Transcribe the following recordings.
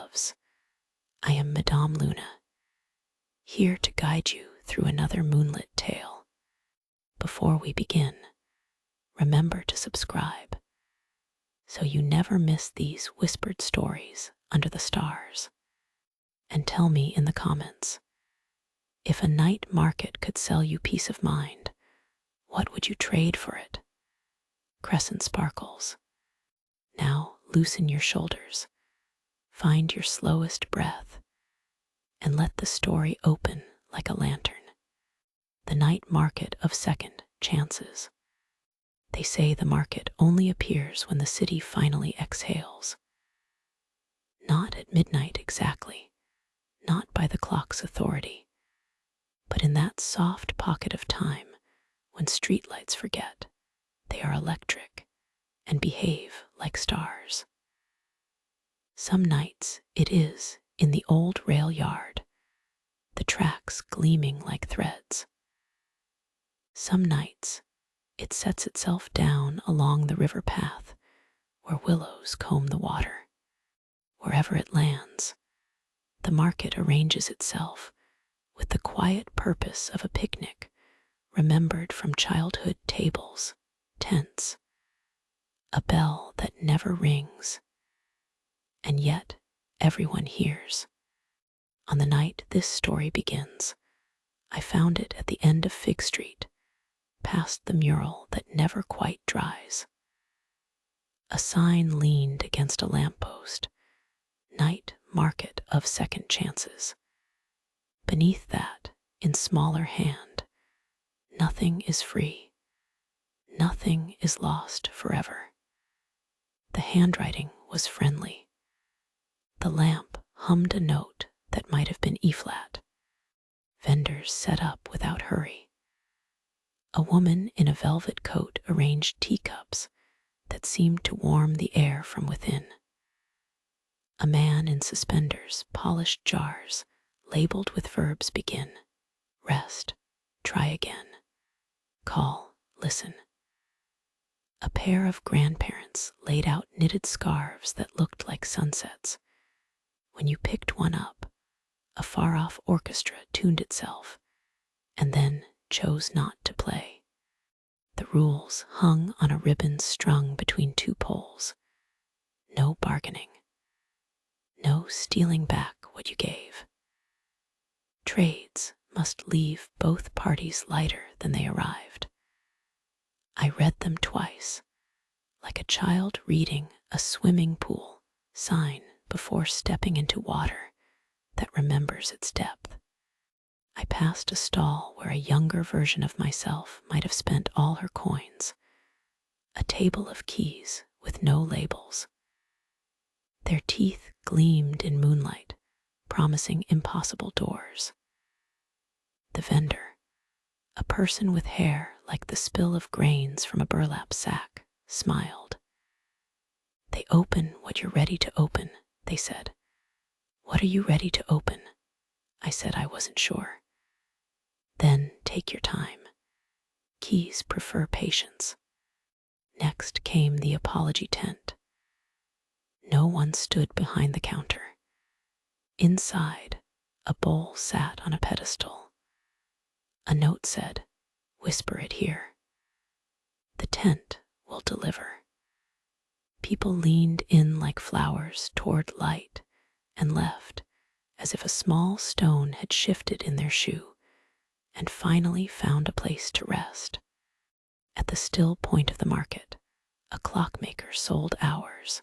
loves. I am Madame Luna, here to guide you through another moonlit tale. Before we begin, remember to subscribe so you never miss these whispered stories under the stars. And tell me in the comments, if a night market could sell you peace of mind, what would you trade for it? Crescent sparkles. Now loosen your shoulders, find your slowest breath, and let the story open like a lantern. The night market of second chances. They say the market only appears when the city finally exhales. Not at midnight exactly, not by the clock's authority, but in that soft pocket of time when streetlights forget they are electric and behave like stars. Some nights it is in the old rail yard, the tracks gleaming like threads. Some nights it sets itself down along the river path where willows comb the water. Wherever it lands, the market arranges itself with the quiet purpose of a picnic remembered from childhood tables, tents, a bell that never rings, and yet everyone hears. On the night this story begins, I found it at the end of Fig Street, past the mural that never quite dries. A sign leaned against a lamppost, Night Market of Second Chances. Beneath that, in smaller hand, nothing is free, nothing is lost forever. The handwriting was friendly. The lamp hummed a note that might have been E-flat. Vendors set up without hurry. A woman in a velvet coat arranged teacups that seemed to warm the air from within. A man in suspenders polished jars labeled with verbs begin, rest, try again, call, listen. A pair of grandparents laid out knitted scarves that looked like sunsets. When you picked one up, a far-off orchestra tuned itself and then chose not to play. The rules hung on a ribbon strung between two poles. No bargaining. No stealing back what you gave. Trades must leave both parties lighter than they arrived. I read them twice, like a child reading a swimming pool sign before stepping into water that remembers its depth. I passed a stall where a younger version of myself might have spent all her coins, a table of keys with no labels. Their teeth gleamed in moonlight, promising impossible doors. The vendor, a person with hair like the spill of grains from a burlap sack, smiled. They open what you're ready to open, they said. What are you ready to open? I said I wasn't sure. Then take your time. Keys prefer patience. Next came the apology tent. No one stood behind the counter. Inside, a bowl sat on a pedestal. A note said, "Whisper it here. The tent will deliver." People leaned in like flowers toward light and left as if a small stone had shifted in their shoe and finally found a place to rest. At the still point of the market, a clockmaker sold hours.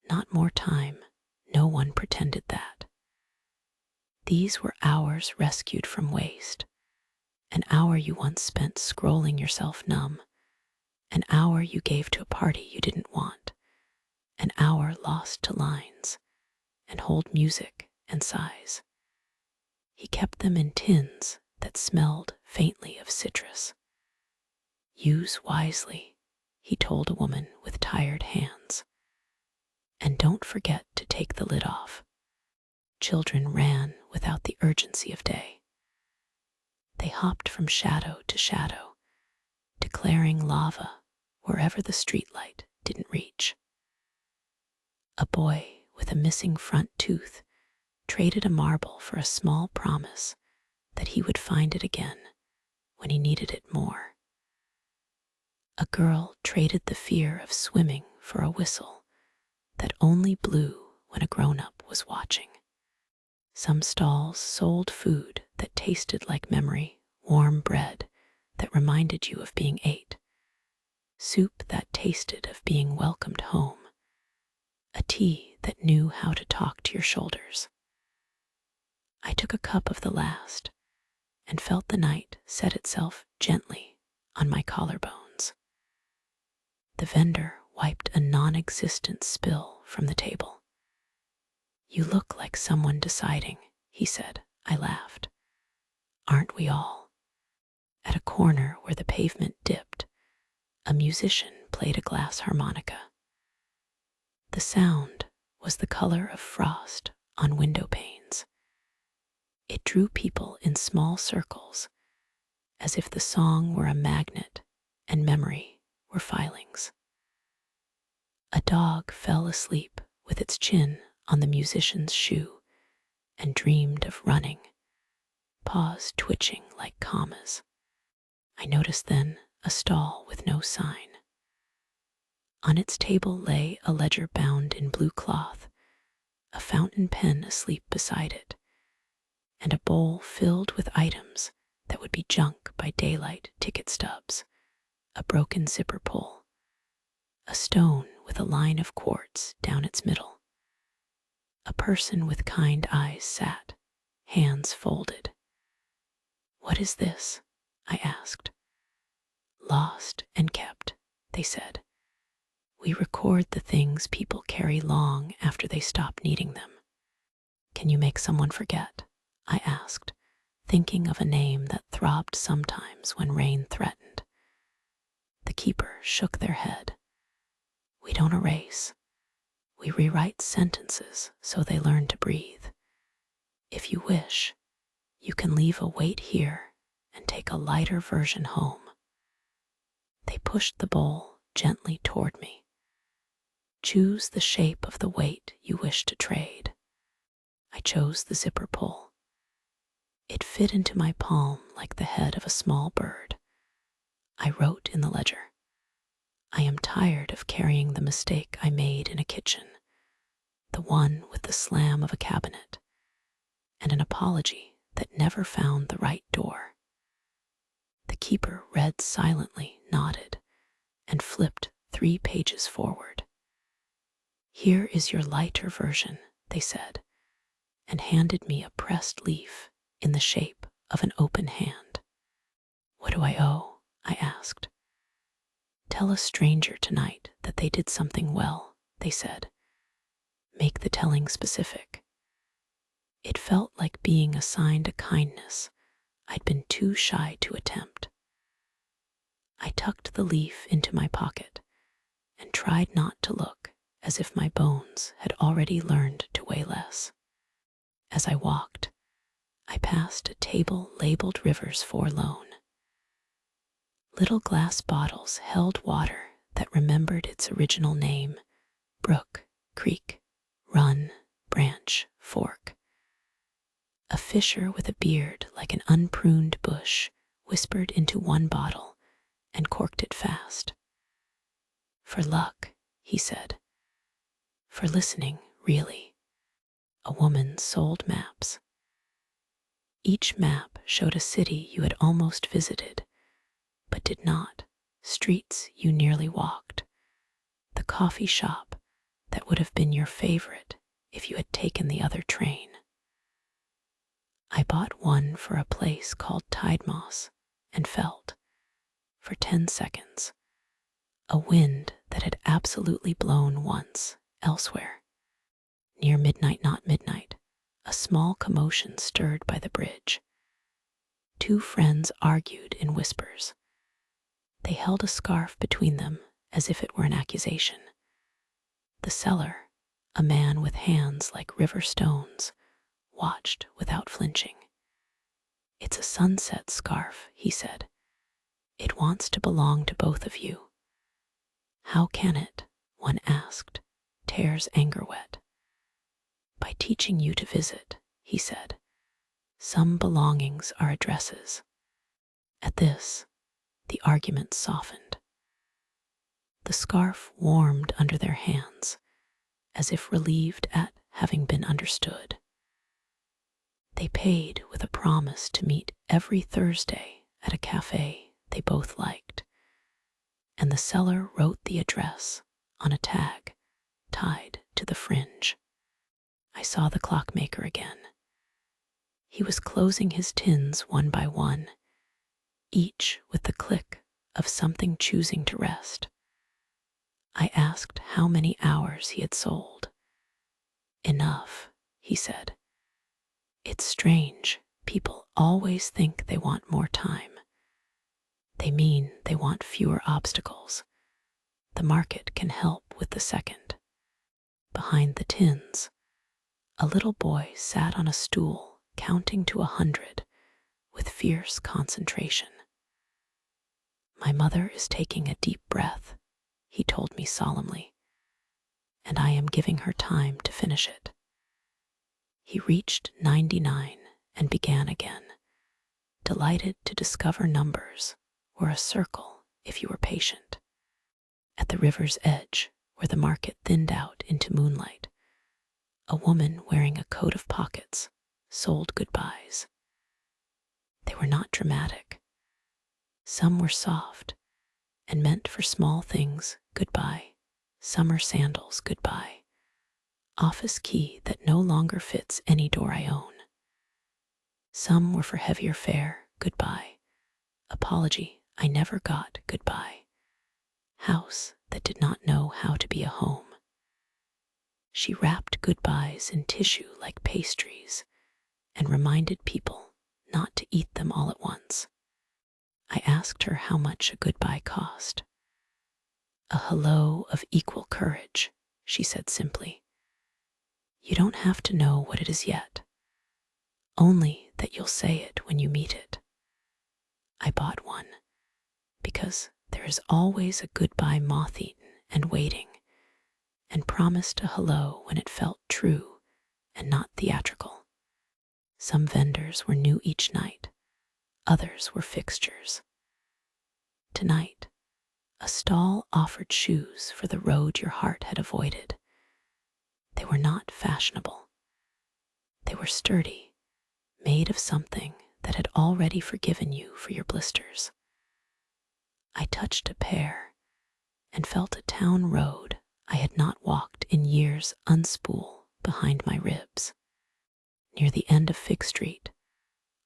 Not more time, no one pretended that. These were hours rescued from waste, an hour you once spent scrolling yourself numb, an hour you gave to a party you didn't want, an hour lost to lines and hold music and sighs. He kept them in tins that smelled faintly of citrus. Use wisely, he told a woman with tired hands. And don't forget to take the lid off. Children ran without the urgency of day. They hopped from shadow to shadow, declaring lava wherever the streetlight didn't reach. A boy with a missing front tooth traded a marble for a small promise that he would find it again when he needed it more. A girl traded the fear of swimming for a whistle that only blew when a grown-up was watching. Some stalls sold food that tasted like memory, warm bread that reminded you of being 8, soup that tasted of being welcomed home, a tea that knew how to talk to your shoulders. I took a cup of the last and felt the night set itself gently on my collarbones. The vendor wiped a non-existent spill from the table. "You look like someone deciding," he said. I laughed. "Aren't we all?" At a corner where the pavement dipped, a musician played a glass harmonica. The sound was the color of frost on window panes. It drew people in small circles, as if the song were a magnet and memory were filings. A dog fell asleep with its chin on the musician's shoe and dreamed of running, paws twitching like commas. I noticed then a stall with no sign. On its table lay a ledger bound in blue cloth, a fountain pen asleep beside it, and a bowl filled with items that would be junk by daylight: ticket stubs, a broken zipper pull, a stone with a line of quartz down its middle. A person with kind eyes sat, hands folded. "What is this?" I asked. "Lost and kept," they said. "We record the things people carry long after they stop needing them." "Can you make someone forget?" I asked, thinking of a name that throbbed sometimes when rain threatened. The keeper shook their head. "We don't erase. We rewrite sentences so they learn to breathe. If you wish, you can leave a weight here and take a lighter version home." They pushed the bowl gently toward me. "Choose the shape of the weight you wish to trade." I chose the zipper pull. It fit into my palm like the head of a small bird. I wrote in the ledger, "I am tired of carrying the mistake I made in a kitchen, the one with the slam of a cabinet, and an apology that never found the right door." The keeper read silently, nodded, and flipped 3 pages forward. "Here is your lighter version," they said, and handed me a pressed leaf in the shape of an open hand. "What do I owe?" I asked. "Tell a stranger tonight that they did something well," they said. "Make the telling specific." It felt like being assigned a kindness I'd been too shy to attempt. I tucked the leaf into my pocket and tried not to look as if my bones had already learned to weigh less. As I walked, I passed a table labeled "Rivers Forlone." Little glass bottles held water that remembered its original name: brook, creek, run, branch, fork. A fisher with a beard like an unpruned bush whispered into one bottle and corked it fast. "For luck," he said. "For listening, really." A woman sold maps. Each map showed a city you had almost visited, but did not, streets you nearly walked, the coffee shop that would have been your favorite if you had taken the other train. I bought one for a place called Tide Moss and felt, for 10 seconds, a wind that had absolutely blown once elsewhere. Near midnight, not midnight, a small commotion stirred by the bridge. 2 friends argued in whispers. They held a scarf between them as if it were an accusation. The seller, a man with hands like river stones, watched without flinching. "It's a sunset scarf," he said. "It wants to belong to both of you." "How can it?" one asked, tears anger wet. teaching you to visit," he said. "Some belongings are addresses." At this, the argument softened. The scarf warmed under their hands, as if relieved at having been understood. They paid with a promise to meet every Thursday at a cafe they both liked, and the seller wrote the address on a tag tied to the fringe. I saw the clockmaker again. He was closing his tins one by one, each with the click of something choosing to rest. I asked how many hours he had sold. "Enough," he said. "It's strange. People always think they want more time. They mean they want fewer obstacles. The market can help with the second." Behind the tins, a little boy sat on a stool counting to 100 with fierce concentration. "My mother is taking a deep breath," he told me solemnly, "and I am giving her time to finish it." He reached 99 and began again, delighted to discover numbers were a circle if you were patient. At the river's edge, where the market thinned out into moonlight, a woman wearing a coat of pockets sold goodbyes. They were not dramatic. Some were soft and meant for small things, goodbye. Summer sandals, goodbye. Office key that no longer fits any door I own. Some were for heavier fare, goodbye. Apology I never got, goodbye. House that did not know how to be a home. She wrapped goodbyes in tissue like pastries and reminded people not to eat them all at once. I asked her how much a goodbye cost. "A hello of equal courage," she said simply. "You don't have to know what it is yet, only that you'll say it when you meet it." I bought one, because there is always a goodbye moth-eaten and waiting, and promised a hello when it felt true and not theatrical. Some vendors were new each night, others were fixtures. Tonight, a stall offered shoes for the road your heart had avoided. They were not fashionable. They were sturdy, made of something that had already forgiven you for your blisters. I touched a pair and felt a town road I had not walked in years unspool behind my ribs. Near the end of Fig Street,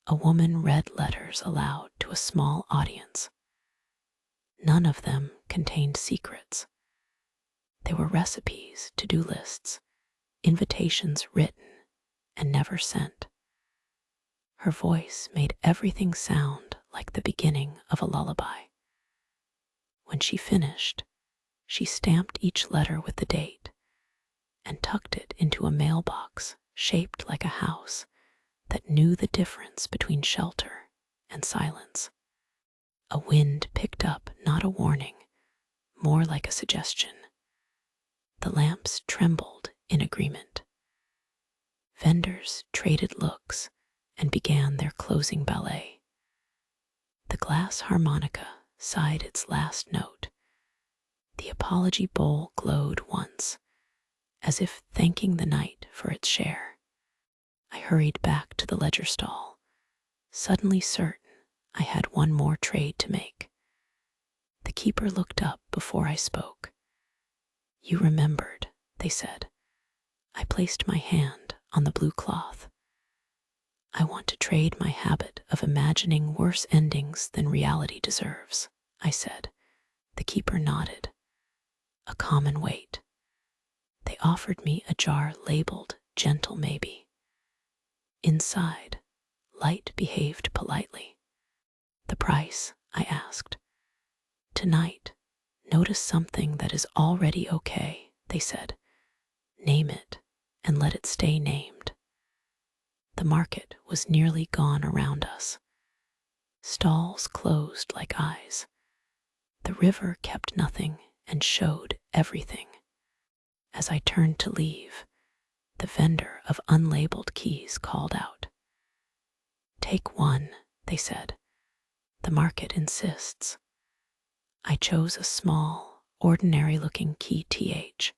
a woman read letters aloud to a small audience. None of them contained secrets. They were recipes, to-do lists, invitations written and never sent. Her voice made everything sound like the beginning of a lullaby. When she finished, she stamped each letter with the date and tucked it into a mailbox shaped like a house that knew the difference between shelter and silence. A wind picked up, not a warning, more like a suggestion. The lamps trembled in agreement. Vendors traded looks and began their closing ballet. The glass harmonica sighed its last note. The apology bowl glowed once, as if thanking the night for its share. I hurried back to the ledger stall, suddenly certain I had one more trade to make. The keeper looked up before I spoke. "You remembered," they said. I placed my hand on the blue cloth. "I want to trade my habit of imagining worse endings than reality deserves," I said. The keeper nodded. "A common weight." They offered me a jar labeled "Gentle Maybe." Inside, light behaved politely. "The price?" I asked. "Tonight, notice something that is already okay," they said. "Name it and let it stay named." The market was nearly gone around us. Stalls closed like eyes. The river kept nothing and showed everything. As I turned to leave, the vendor of unlabeled keys called out. Take one, they said. The market insists. I chose a small, ordinary looking key TH,